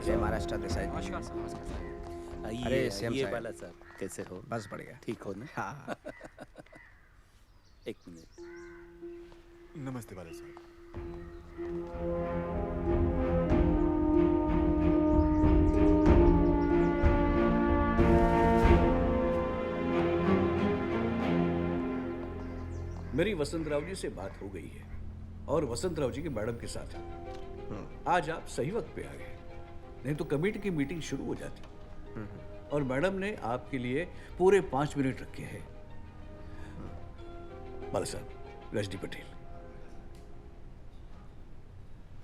जय महाराष्ट्र देसाई जी। नमस्कार सर। नमस्कार सर। अरे, सेम आइए साहब। बाला सर, कैसे हो? बस बढ़िया। ठीक हो ना? हाँ। एक मिनट। नमस्ते बाला साहब। मेरी वसंतराव जी से बात हो गई है और वसंतराव जी के मैडम के साथ। आज आप सही वक्त पे आ गए, नहीं तो कमेटी की मीटिंग शुरू हो जाती। और मैडम ने आपके लिए पूरे 5 मिनट रखे हैं। बाला साहब, Rajni Patel.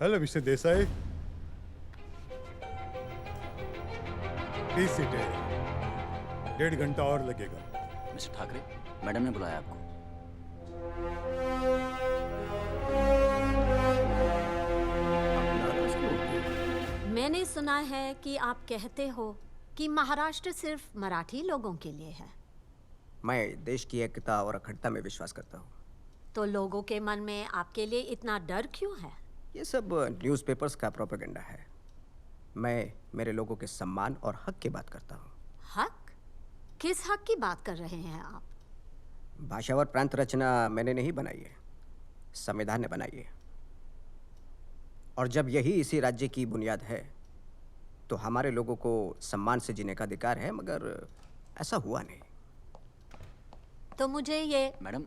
Hello mister Desai, please sit. 1.5 घंटा और लगेगा। मिस्टर ठाकरे, मैडम ने बुलाया आपको। नाराज क्यों हो गए? मैंने सुना है कि आप कहते हो कि महाराष्ट्र सिर्फ मराठी लोगों के लिए है। मैं देश की एकता और अखंडता में विश्वास करता हूँ। तो लोगों के मन में आपके लिए इतना डर क्यों है? ये सब न्यूज़पेपर्स का प्रोपेगेंडा है। मैं मेरे लोगों के सम्मान और हक की बात करता हूँ। हक? किस हक की बात कर रहे हैं आप? भाषा और प्रांत रचना मैंने नहीं बनाई है, संविधान ने बनाई है। और जब यही इसी राज्य की बुनियाद है तो हमारे लोगों को सम्मान से जीने का अधिकार है, मगर ऐसा हुआ नहीं। तो मुझे ये मैडम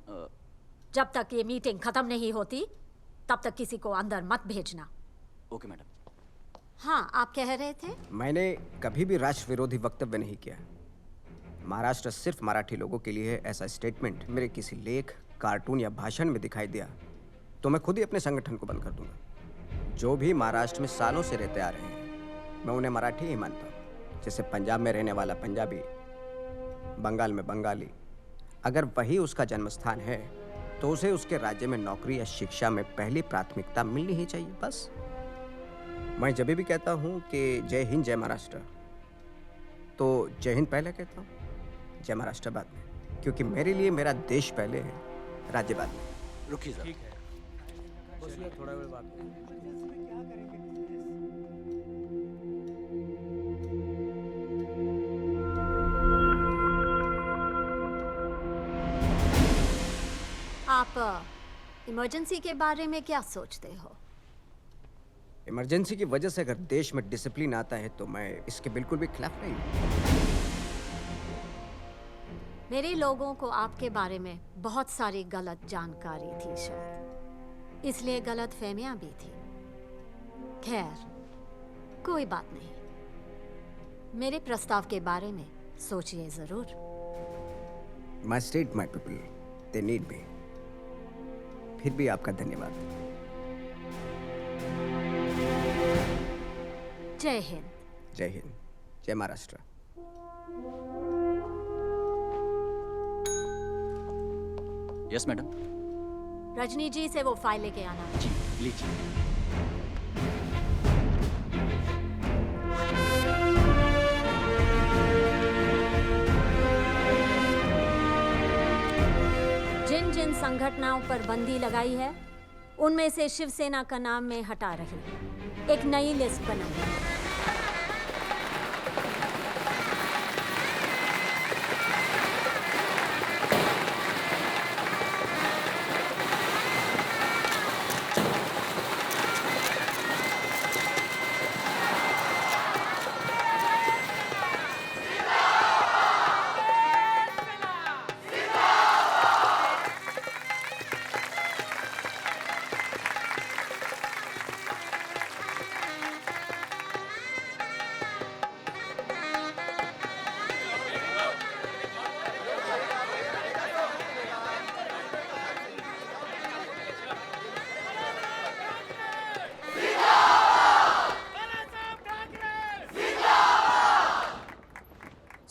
जब तक ये मीटिंग खत्म नहीं होती तब तक किसी को अंदर मत भेजना। Okay madam. हाँ, आप कह रहे थे? मैंने कभी भी राष्ट्र विरोधी वक्तव्य नहीं किया। महाराष्ट्र सिर्फ मराठी लोगों के लिए है, ऐसा स्टेटमेंट मेरे किसी लेख, कार्टून या भाषण में दिखाई दिया तो मैं खुद ही अपने संगठन को बंद कर दूंगा। जो भी महाराष्ट्र में सालों से रहते आ रहे हैं, मैं उन्हें मराठी ही मानता हूँ। जैसे पंजाब में रहने वाला पंजाबी, बंगाल में बंगाली। अगर वही उसका जन्म स्थान है तो उसे उसके राज्य में नौकरी या शिक्षा में पहली प्राथमिकता मिलनी ही चाहिए। बस मैं जब भी कहता हूँ कि जय हिंद जय महाराष्ट्र, तो जय हिंद पहले कहता हूँ, जय महाराष्ट्र बाद में, क्योंकि मेरे लिए मेरा देश पहले है, राज्य बाद में। रुकिए सर। थोड़ा वेळ बात। आप इमरजेंसी के बारे में क्या सोचते हो? इमरजेंसी की वजह से अगर देश में डिसिप्लिन आता है तो मैं इसके बिल्कुल भी खिलाफ नहीं हूँ। मेरे लोगों को आपके बारे में बहुत सारी गलत जानकारी थी शायद, इसलिए गलत फहमियां भी थी। खैर, कोई बात नहीं। मेरे प्रस्ताव के बारे में सोचिए जरूर। My state my people, they need me. फिर भी आपका धन्यवाद। जय हिंद। जय हिंद, जय महाराष्ट्र। Yes madam. रजनी जी से वो फाइल लेके आना। जी लीजिए। जिन जिन संगठनों पर बंदी लगाई है उनमें से शिवसेना का नाम मैं हटा रही हूं। एक नई लिस्ट बनाई।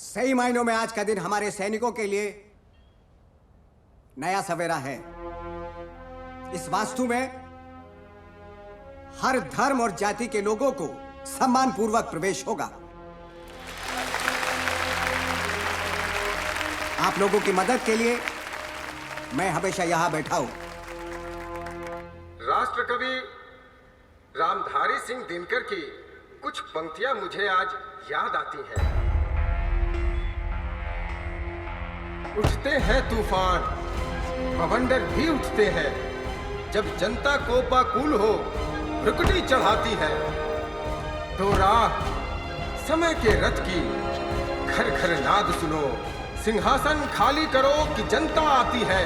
सही मायनों में आज का दिन हमारे सैनिकों के लिए नया सवेरा है। इस वास्तु में हर धर्म और जाति के लोगों को सम्मान पूर्वक प्रवेश होगा। आप लोगों की मदद के लिए मैं हमेशा यहां बैठा हूं। राष्ट्रकवि रामधारी सिंह दिनकर की कुछ पंक्तियां मुझे आज याद आती हैं। उठते हैं तूफान, बवंडर भी उठते हैं, जब जनता कोपाकुल हो रुकटी चढ़ाती है। तो राह समय के रथ की घर घर नाद सुनो, सिंहासन खाली करो कि जनता आती है,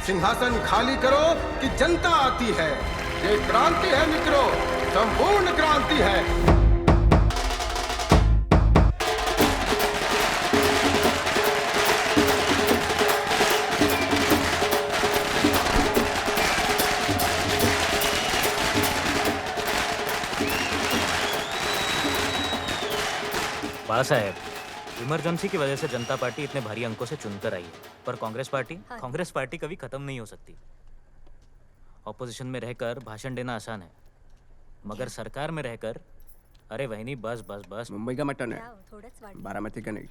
सिंहासन खाली करो कि जनता आती है। ये क्रांति है मित्रों, संपूर्ण क्रांति है। बाला साहेब, इमरजेंसी की वजह से जनता पार्टी इतने भारी अंकों से चुनकर आई है, पर कांग्रेस पार्टी कभी खत्म नहीं हो सकती। ऑपोजिशन में रहकर भाषण देना आसान है, मगर सरकार में रहकर, अरे वही बस बस बस। मुंबई का मटन है, बारामती का नहीं।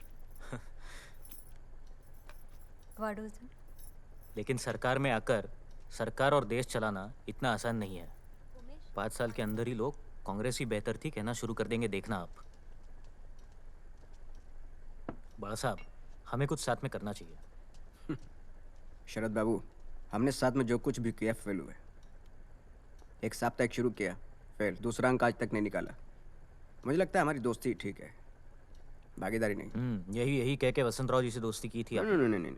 लेकिन सरकार में आकर सरकार और देश चलाना इतना आसान नहीं है। 5 साल के अंदर ही लोग कांग्रेस ही बेहतर थी कहना शुरू कर देंगे, देखना आप। बाला साहब, हमें कुछ साथ में करना चाहिए। शरद बाबू, हमने साथ में जो कुछ भी किया फेल हुए। एक साप्ताहिक शुरू किया, फेल। दूसरा अंक आज तक नहीं निकाला। मुझे लगता है हमारी दोस्ती ठीक है, भागीदारी नहीं। यही कह के वसंत राव जी से दोस्ती की थी आप? नहीं।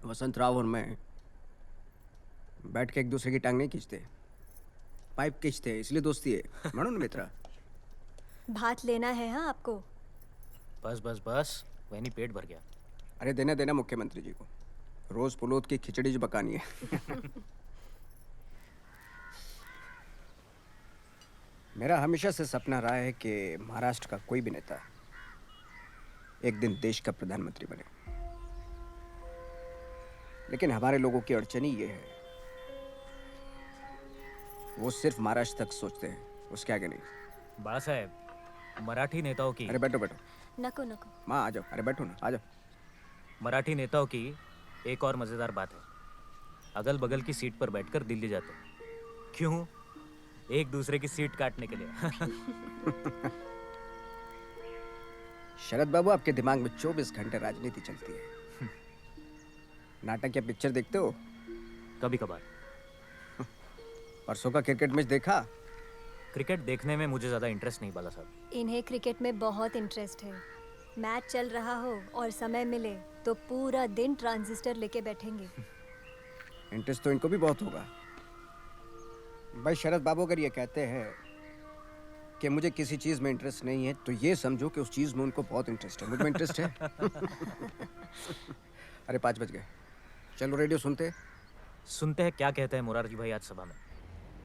वसंत राव और मैं बैठ के एक दूसरे की टांग नहीं खींचते, पाइप खींचते हैं, इसलिए दोस्ती है। म्हणून मित्रा। भात लेना है हाँ आपको? बस वही पेट भर गया। अरे देना मुख्यमंत्री जी को, रोज पुलोत की खिचड़ी जो पकानी है। मेरा हमेशा से सपना रहा है कि महाराष्ट्र का कोई भी नेता एक दिन देश का प्रधानमंत्री बने, लेकिन हमारे लोगों की अड़चन ही ये है, वो सिर्फ महाराष्ट्र तक सोचते हैं, उसके आगे नहीं। बाला साहेब, मराठी नेताओं की अरे बैठो नको माँ, आ जाओ। अरे बैठो ना, आ जाओ। मराठी नेताओं की एक और मजेदार बात है, अगल बगल की सीट पर बैठकर दिल्ली जाते हैं। क्यों? एक दूसरे की सीट काटने के लिए। शरद बाबू, आपके दिमाग में 24 घंटे राजनीति चलती है। नाटक या पिक्चर देखते हो? कभी कभार। परसों का क्रिकेट मैच देखा? क्रिकेट देखने में मुझे ज़्यादा इंटरेस्ट नहीं बाला साहब। इन्हें क्रिकेट में बहुत इंटरेस्ट है। मैच चल रहा हो और समय मिले तो पूरा दिन ट्रांजिस्टर लेके बैठेंगे। इंटरेस्ट तो इनको भी बहुत होगा। भाई शरद बाबू अगर ये कहते हैं कि मुझे किसी चीज़ में इंटरेस्ट नहीं है, तो ये समझो कि उस चीज़ में उनको बहुत इंटरेस्ट है। मुझ में इंटरेस्ट है। अरे 5 बज गए, चलो रेडियो सुनते हैं क्या कहते हैं मुरारजी भाई आज सभा में।